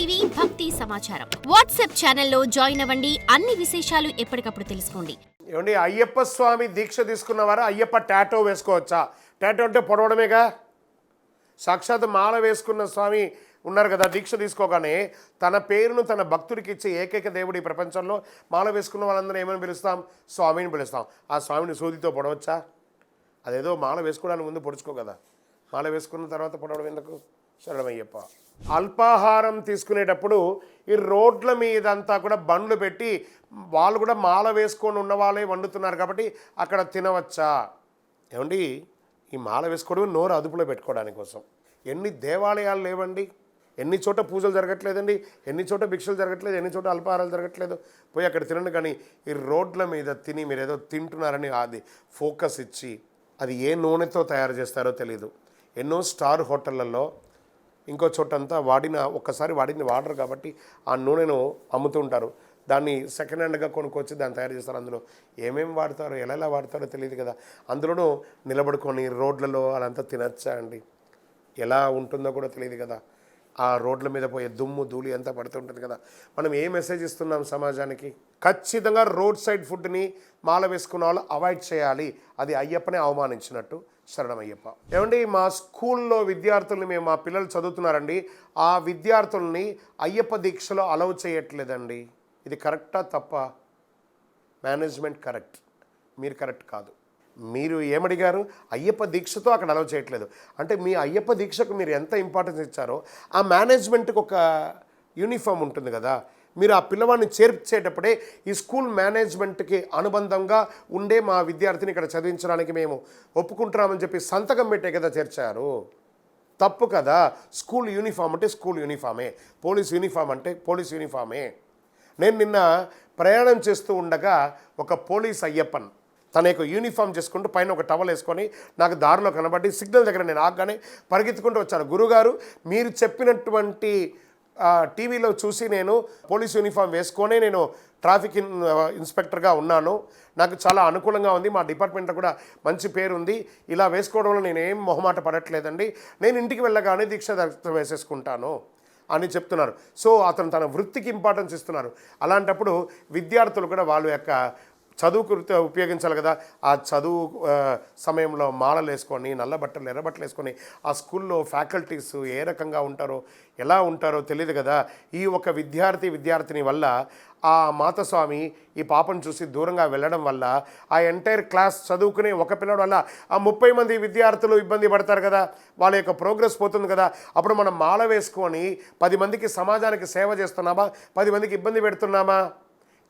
TV భక్తి సమాచారం WhatsApp ఛానల్లో జాయిన్ అవ్వండి. అన్ని విశేషాలు ఎప్పటికప్పుడు తెలుసుకోండి. ఏమండి, అయ్యప్ప స్వామి దీక్ష తీసుకున్నవారు అయ్యప్ప టాటో వేసుకోవచ్చా? టాటో అంటే పొడవడమేగా. సాక్షాత్ మాల వేసుకున్న స్వామి ఉన్నారు కదా, దీక్ష తీసుకోగానే తన పేరును తన భక్తుడికి ఇచ్చే ఏకైక దేవుడు ఈ ప్రపంచంలో. మాల వేసుకున్న వాళ్ళందరూ ఏమని పిలుస్తాం? స్వామిని పిలుస్తాం. ఆ స్వామిని సూదితో పొడవచ్చా? అదేదో మాల వేసుకోవడానికి ముందు పొడుచుకో కదా, మాల వేసుకున్న తర్వాత పొడవడం ఎందుకు? శరణమయ్యప్ప. అల్పాహారం తీసుకునేటప్పుడు ఈ రోడ్ల మీదంతా కూడా బండ్లు పెట్టి వాళ్ళు కూడా మాల వేసుకొని ఉన్న వాళ్ళే వండుతున్నారు కాబట్టి అక్కడ తినవచ్చా? ఏమండి, ఈ మాల వేసుకోవడం నోరు అదుపులో పెట్టుకోవడానికి కోసం. ఎన్ని దేవాలయాలు లేవండి, ఎన్ని చోట పూజలు జరగట్లేదండి, ఎన్ని చోట భిక్షలు జరగట్లేదు, ఎన్ని చోట అల్పాహారాలు జరగట్లేదు. పోయి అక్కడ తినండి. కానీ ఈ రోడ్ల మీద తిని మీరు ఏదో తింటున్నారని అది ఫోకస్ ఇచ్చి అది ఏ నూనెతో తయారు చేస్తారో తెలీదు. ఎన్నో స్టార్ హోటళ్లలో ఇంకో చోటంతా ఒక్కసారి వాడింది వాడరు కాబట్టి ఆ నూనెను అమ్ముతూ ఉంటారు. దాన్ని సెకండ్ హ్యాండ్గా కొనుక్కొచ్చి దాన్ని తయారు చేస్తారు. అందులో ఏమేమి వాడతారో ఎలా వాడతారో తెలియదు కదా. అందులోనూ నిలబడుకొని రోడ్లలో అదంతా తినచ్చా అండి? ఎలా ఉంటుందో కూడా తెలియదు కదా. ఆ రోడ్ల మీద పోయే దుమ్ము ధూళి అంతా పడుతుంటుంది కదా. మనం ఏ మెసేజ్ ఇస్తున్నాం సమాజానికి? ఖచ్చితంగా రోడ్ సైడ్ ఫుడ్ని మాల వేసుకున్న వాళ్ళు అవాయిడ్ చేయాలి. అది అయ్యప్పనే అవమానించినట్టు. శరణమయ్యప్ప. ఏమండి, మా స్కూల్లో విద్యార్థుల్ని మా పిల్లలు చదువుతున్నారండి, ఆ విద్యార్థుల్ని అయ్యప్ప దీక్షలో అలౌ చేయట్లేదండి. ఇది కరెక్టా తప్ప? మేనేజ్మెంట్ కరెక్ట్, మీరు కరెక్ట్ కాదు. మీరు ఏమడిగారు? అయ్యప్ప దీక్షతో అక్కడ అలౌ చేయట్లేదు అంటే మీ అయ్యప్ప దీక్షకు మీరు ఎంత ఇంపార్టెన్స్ ఇచ్చారో ఆ మేనేజ్మెంట్కి ఒక యూనిఫామ్ ఉంటుంది కదా. మీరు ఆ పిల్లవాడిని చేర్చేటప్పుడే ఈ స్కూల్ మేనేజ్మెంట్కి అనుబంధంగా ఉండే మా విద్యార్థిని ఇక్కడ చదివించడానికి మేము ఒప్పుకుంటున్నామని చెప్పి సంతకం పెట్టే కదా చేర్చారు. తప్పు కదా. స్కూల్ యూనిఫామ్ అంటే స్కూల్ యూనిఫామే, పోలీస్ యూనిఫామ్ అంటే పోలీస్ యూనిఫామే. నేను నిన్న ప్రయాణం చేస్తూ ఉండగా ఒక పోలీస్ అయ్యప్పన్ తన యొక్క యూనిఫామ్ చేసుకుంటూ పైన ఒక టవల్ వేసుకొని నాకు దారిలో కనబడి సిగ్నల్ దగ్గర నేను ఆగగానే పరిగెత్తుకుంటూ వచ్చాను. గురుగారు, మీరు చెప్పినటువంటి టీవీలో చూసి నేను పోలీస్ యూనిఫామ్ వేసుకొని నేను ట్రాఫిక్ ఇన్స్పెక్టర్గా ఉన్నాను, నాకు చాలా అనుకూలంగా ఉంది, మా డిపార్ట్మెంట్లో కూడా మంచి పేరు ఉంది, ఇలా వేసుకోవడంలో నేనేం మొహమాట పడట్లేదండి, నేను ఇంటికి వెళ్ళగానే దీక్ష వేసేసుకుంటాను అని చెప్తున్నారు. సో అతను తన వృత్తికి ఇంపార్టెన్స్ ఇస్తున్నారు. అలాంటప్పుడు విద్యార్థులు కూడా వాళ్ళ యొక్క చదువుకు ఉపయోగించాలి కదా. ఆ చదువు సమయంలో మాలలు వేసుకొని నల్ల బట్టలు ఎర్ర బట్టలు వేసుకొని ఆ స్కూల్లో ఫ్యాకల్టీస్ ఏ రకంగా ఉంటారో ఎలా ఉంటారో తెలియదు కదా. ఈ ఒక విద్యార్థిని వల్ల ఆ మాతస్వామి ఈ పాపను చూసి దూరంగా వెళ్ళడం వల్ల ఆ ఎంటైర్ క్లాస్ చదువుకునే ఒక పిల్లడు వల్ల ఆ 30 మంది విద్యార్థులు ఇబ్బంది పడతారు కదా. వాళ్ళ యొక్క ప్రోగ్రెస్ పోతుంది కదా. అప్పుడు మనం మాల వేసుకొని 10 మందికి సమాజానికి సేవ చేస్తున్నామా, 10 మందికి ఇబ్బంది పెడుతున్నామా?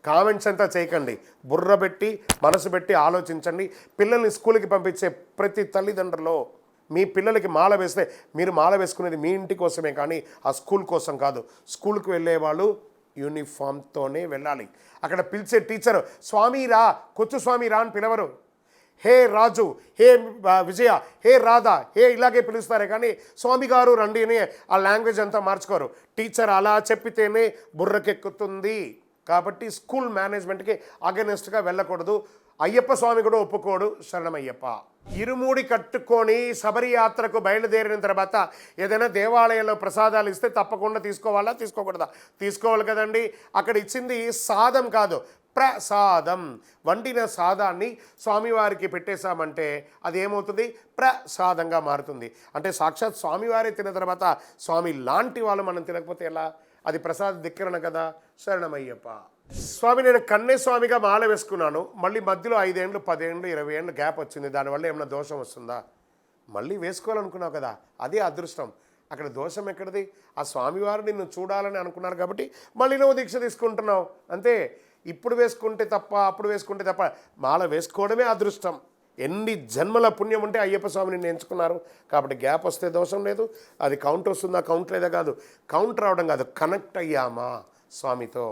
కామెంట్స్ అంతా చేయకండి, బుర్ర పెట్టి మనసు పెట్టి ఆలోచించండి. పిల్లల్ని స్కూల్కి పంపించే ప్రతి తల్లిదండ్రులు మీ పిల్లలకి మాల వేస్తే మీరు మాల వేసుకునేది మీ ఇంటి కోసమే కానీ ఆ స్కూల్ కోసం కాదు. స్కూల్కి వెళ్ళేవాళ్ళు యూనిఫామ్తోనే వెళ్ళాలి. అక్కడ పిలిచే టీచర్ స్వామి రా, కొచ్చు స్వామి రా అని పిలవరు. హే రాజు, హే విజయ, హే రాధా, హే ఇలాగే పిలుస్తారే కానీ స్వామి గారు రండి అని ఆ లాంగ్వేజ్ అంతా మార్చుకోరు. టీచర్ అలా చెప్పితేనే బుర్రకెక్కుతుంది. కాబట్టి స్కూల్ మేనేజ్మెంట్కి అగెనెస్ట్గా వెళ్ళకూడదు. అయ్యప్ప స్వామి కూడా ఒప్పుకోడు. శరణమయ్యప్ప. ఇరుముడి కట్టుకొని శబరి యాత్రకు బయలుదేరిన తర్వాత ఏదైనా దేవాలయంలో ప్రసాదాలు ఇస్తే తప్పకుండా తీసుకోవాలా, తీసుకోకూడదా? తీసుకోవాలి కదండి. అక్కడ ఇచ్చింది సాదం కాదు, ప్రసాదం. వండిన సాదాన్ని స్వామివారికి పెట్టేశామంటే అది ఏమవుతుంది? ప్రసాదంగా మారుతుంది. అంటే సాక్షాత్ స్వామివారే తిన్న తర్వాత స్వామి లాంటి వాళ్ళు మనం తినకపోతే ఎలా? అది ప్రసాద ధిక్కరణ కదా. శరణమయ్యప్ప. స్వామి, నేను కన్నే స్వామిగా మాల వేసుకున్నాను, మళ్ళీ మధ్యలో 5 ఏళ్ళు 10 ఏళ్ళు 20 ఏళ్ళు గ్యాప్ వచ్చింది, దానివల్ల ఏమైనా దోషం వస్తుందా? మళ్ళీ వేసుకోవాలనుకున్నావు కదా, అదే అదృష్టం. అక్కడ దోషం ఎక్కడిది? ఆ స్వామివారు నిన్ను చూడాలని అనుకున్నారు కాబట్టి మళ్ళీ నువ్వు దీక్ష తీసుకుంటున్నావు అంతే. ఇప్పుడు వేసుకుంటే తప్ప, అప్పుడు వేసుకుంటే తప్ప, మాల వేసుకోవడమే అదృష్టం. ఎన్ని జన్మల పుణ్యం ఉంటే అయ్యప్ప స్వామిని నేను ఎంచుకున్నారు కాబట్టి గ్యాప్ వస్తే దోషం లేదు. అది కౌంట్ వస్తుందా, కౌంట్ లేదా కాదు, కౌంట్ రావడం కాదు, కనెక్ట్ అయ్యామా స్వామితో.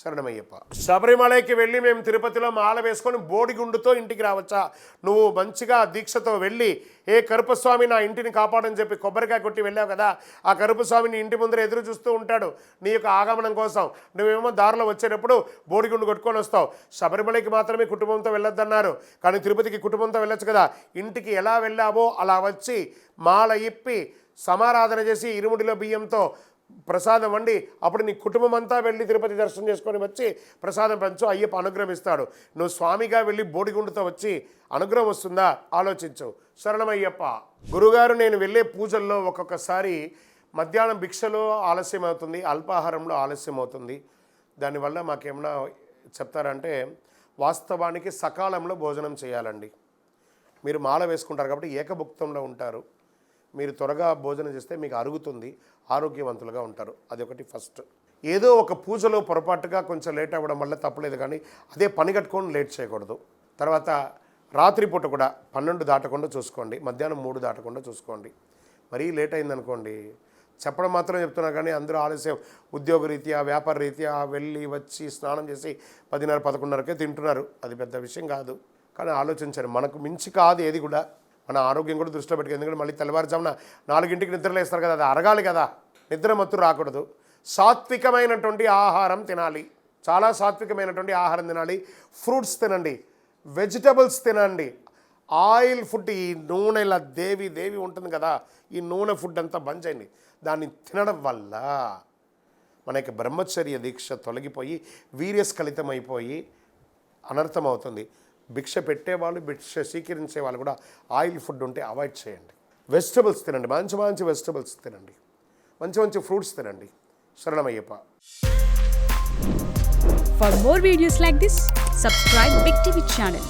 శరణమయ్యప్ప. శబరిమలైకి వెళ్ళి మేము తిరుపతిలో మాల వేసుకొని బోడిగుండుతో ఇంటికి రావచ్చా? నువ్వు మంచిగా దీక్షతో వెళ్ళి ఏ కరుపస్వామి నా ఇంటిని కాపాడని చెప్పి కొబ్బరికాయ కొట్టి వెళ్ళావు కదా, ఆ కరుపస్వామిని ఇంటి ముందర ఎదురు చూస్తూ ఉంటాడు నీ యొక్క ఆగమనం కోసం. నువ్వేమో దారిలో వచ్చేటప్పుడు బోడిగుండు కొట్టుకొని వస్తావు. శబరిమలైకి మాత్రమే కుటుంబంతో వెళ్ళొద్దన్నారు, కానీ తిరుపతికి కుటుంబంతో వెళ్ళొచ్చు కదా. ఇంటికి ఎలా వెళ్ళావో అలా వచ్చి మాల ఇప్పి సమారాధన చేసి ఇరుముడిలో బియ్యంతో ప్రసాదం వండి అప్పుడు నీ కుటుంబం అంతా వెళ్ళి తిరుపతి దర్శనం చేసుకొని వచ్చి ప్రసాదం పంచు, అయ్యప్ప అనుగ్రహం ఇస్తాడు. నువ్వు స్వామిగా వెళ్ళి బోడిగుండుతో వచ్చి అనుగ్రహం వస్తుందా ఆలోచించు. శరణమయ్యప్ప. గురుగారు, నేను వెళ్ళే పూజల్లో ఒక్కొక్కసారి మధ్యాహ్నం భిక్షలో ఆలస్యం అవుతుంది, అల్పాహారంలో ఆలస్యం అవుతుంది, దానివల్ల మాకేమన్నా చెప్తారంటే, వాస్తవానికి సకాలంలో భోజనం చేయాలండి. మీరు మాల వేసుకుంటారు కాబట్టి ఏకభుక్తంలో ఉంటారు. మీరు త్వరగా భోజనం చేస్తే మీకు అరుగుతుంది, ఆరోగ్యవంతులుగా ఉంటారు. అది ఒకటి ఫస్ట్. ఏదో ఒక పూజలో పొరపాటుగా కొంచెం లేట్ అవ్వడం వల్ల తప్పలేదు, కానీ అదే పని కట్టుకొని లేట్ చేయకూడదు. తర్వాత రాత్రిపూట కూడా 12 దాటకుండా చూసుకోండి, మధ్యాహ్నం 3 దాటకుండా చూసుకోండి. మరీ లేట్ అయిందనుకోండి, చెప్పడం మాత్రం చెప్తున్నా కానీ అందరూ ఆలస్యం, ఉద్యోగ రీత్యా వ్యాపార రీత్యా వెళ్ళి వచ్చి స్నానం చేసి 10:30, 11:30కే తింటున్నారు. అది పెద్ద విషయం కాదు, కానీ ఆలోచించండి. మనకు మించి కాదు ఏది కూడా. మన ఆరోగ్యం కూడా దృష్టిలో పెట్టుకు. ఎందుకంటే మళ్ళీ తెల్లవారుజామున 4ంటికి నిద్రలేస్తారు కదా, అది అరగాలి కదా, నిద్ర మత్తు రాకూడదు. సాత్వికమైనటువంటి ఆహారం తినాలి, చాలా సాత్వికమైనటువంటి ఆహారం తినాలి. ఫ్రూట్స్ తినండి, వెజిటబుల్స్ తినండి. ఆయిల్ ఫుడ్, ఈ నూనె ఇలా దేవి ఉంటుంది కదా, ఈ నూనె ఫుడ్ అంతా బంద్ చేయండి. దాన్ని తినడం వల్ల మన యొక్క బ్రహ్మచర్య దీక్ష తొలగిపోయి వీర్యస్ఖలితమైపోయి అనర్థం అవుతుంది. భిక్ష పెట్టేవాళ్ళు, భిక్ష స్వీకరించే వాళ్ళు కూడా ఆయిల్ ఫుడ్ ఉంటే అవాయిడ్ చేయండి. వెజిటబుల్స్ తినండి, మంచి వెజిటబుల్స్ తినండి, మంచి ఫ్రూట్స్ తినండి. శరణమయ్యప్ప. For more videos like this, subscribe Big TV channel.